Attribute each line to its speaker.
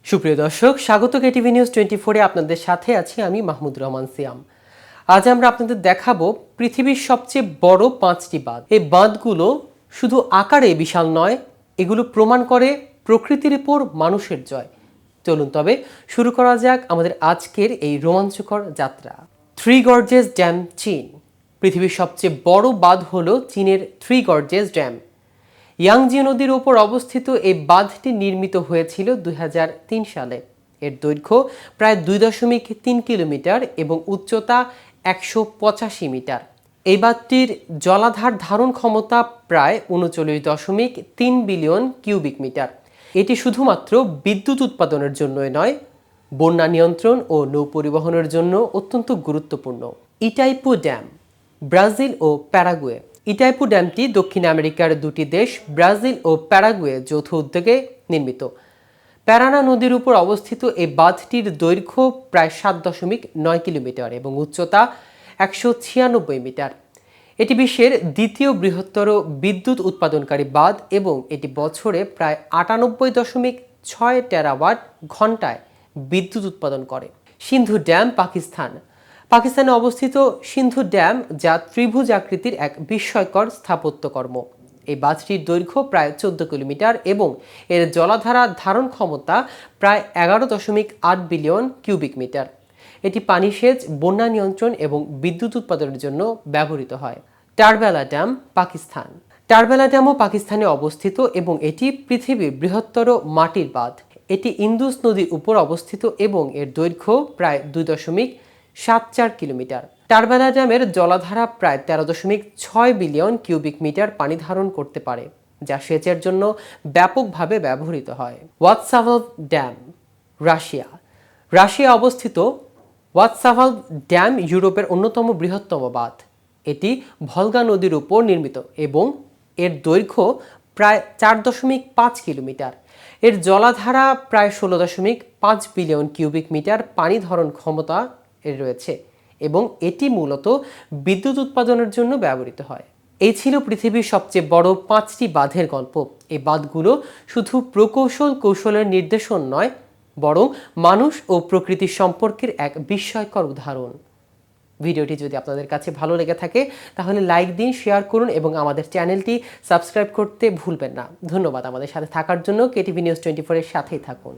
Speaker 1: সুপ্রিয় দর্শক, স্বাগত কেটিভি নিউজ 24-এ আপনাদের সাথে আছি আমি মাহমুদ রহমান সিয়াম। আজ আমরা আপনাদের দেখাবো পৃথিবীর সবচেয়ে বড় 5টি বাঁধ। এই বাঁধগুলো শুধু আকারে বিশাল নয়, এগুলো প্রমাণ করে প্রকৃতির উপর মানুষের জয়। চলুন তবে শুরু করা যাক আমাদের আজকের এই রোমাঞ্চকর যাত্রা। থ্রি গর্জেস ড্যাম, চীন। পৃথিবীর সবচেয়ে বড় বাঁধ হলো চীনের থ্রি গর্জেস ড্যাম। ইয়াংজি নদীর উপর অবস্থিত এই বাঁধটি নির্মিত হয়েছিল 2003 সালে। এর দৈর্ঘ্য প্রায় 2.3 কিলোমিটার এবং উচ্চতা 185 মিটার। এই বাঁধটির জলাধার ধারণ ক্ষমতা প্রায় 39.3 বিলিয়ন কিউবিক মিটার। এটি শুধুমাত্র বিদ্যুৎ উৎপাদনের জন্যই নয়, বন্যা নিয়ন্ত্রণ ও নৌ পরিবহনের জন্য অত্যন্ত গুরুত্বপূর্ণ। ইটাইপু ড্যাম, ব্রাজিল ও প্যারাগুয়ে। ইটাইপু ড্যামটি দক্ষিণ আমেরিকার দুটি দেশ ব্রাজিল ও প্যারাগুয়ে যৌথ উদ্যোগে নির্মিত। প্যারানা নদীর উপর অবস্থিত এই বাঁধটির দৈর্ঘ্য প্রায় 7.9 কিলোমিটার এবং উচ্চতা 196 মিটার। এটি বিশ্বের দ্বিতীয় বৃহত্তর বিদ্যুৎ উৎপাদনকারী বাঁধ এবং এটি বছরে প্রায় 98.6 টেরাওয়াট ঘন্টায় বিদ্যুৎ উৎপাদন করে। সিন্ধু ড্যাম, পাকিস্তান। পাকিস্তানে অবস্থিত সিন্ধু ড্যাম, যা ত্রিভুজ আকৃতির এক বিস্ময়কর স্থাপত্যকর্ম। এই বাঁধটির দৈর্ঘ্য প্রায় 14 কিলোমিটার এবং এর জলাধারা ধারণ ক্ষমতা প্রায় 11.8 বিলিয়ন কিউবিক মিটার। এটি পানি সেচ, বন্যা নিয়ন্ত্রণ এবং বিদ্যুৎ উৎপাদনের জন্য ব্যবহৃত হয়। টারবেলা ড্যাম, পাকিস্তান। টারবেলা ড্যামও পাকিস্তানে অবস্থিত এবং এটি পৃথিবীর বৃহত্তর মাটির বাঁধ। এটি ইন্দুস নদীর উপর অবস্থিত এবং এর দৈর্ঘ্য প্রায় 2.74 কিলোমিটার। টারবেলা ড্যামের জলাধারা প্রায় 13.6 বিলিয়ন কিউবিক মিটার পানি ধারণ করতে পারে, যা সেচের জন্য ব্যাপকভাবে ব্যবহৃত হয়। ওয়াৎসাভাল ড্যাম, রাশিয়া। রাশিয়া অবস্থিত ওয়াৎসাভাল ড্যাম ইউরোপের অন্যতম বৃহত্তম বাঁধ। এটি ভলগা নদীর উপর নির্মিত এবং এর দৈর্ঘ্য প্রায় 4.5 কিলোমিটার। এর জলাধারা প্রায় 16.5 বিলিয়ন কিউবিক মিটার পানি ধারণ ক্ষমতা রয়েছে এবং এটি মূলত বিদ্যুৎ উৎপাদনের জন্য ব্যবহৃত হয়। এই ছিল পৃথিবীর সবচেয়ে বড় 5টি বাঁধের গল্প। এই বাঁধগুলো শুধু কৌশলের নির্দেশন নয়, বরং মানুষ ও প্রকৃতির সম্পর্কের এক বিস্ময়কর উদাহরণ। ভিডিওটি যদি আপনাদের কাছে ভালো লেগে থাকে তাহলে লাইক দিন, শেয়ার করুন এবং আমাদের চ্যানেলটি সাবস্ক্রাইব করতে ভুলবেন না। ধন্যবাদ আমাদের সাথে থাকার জন্য। কেটিভি নিউজ 24-এর সাথেই থাকুন।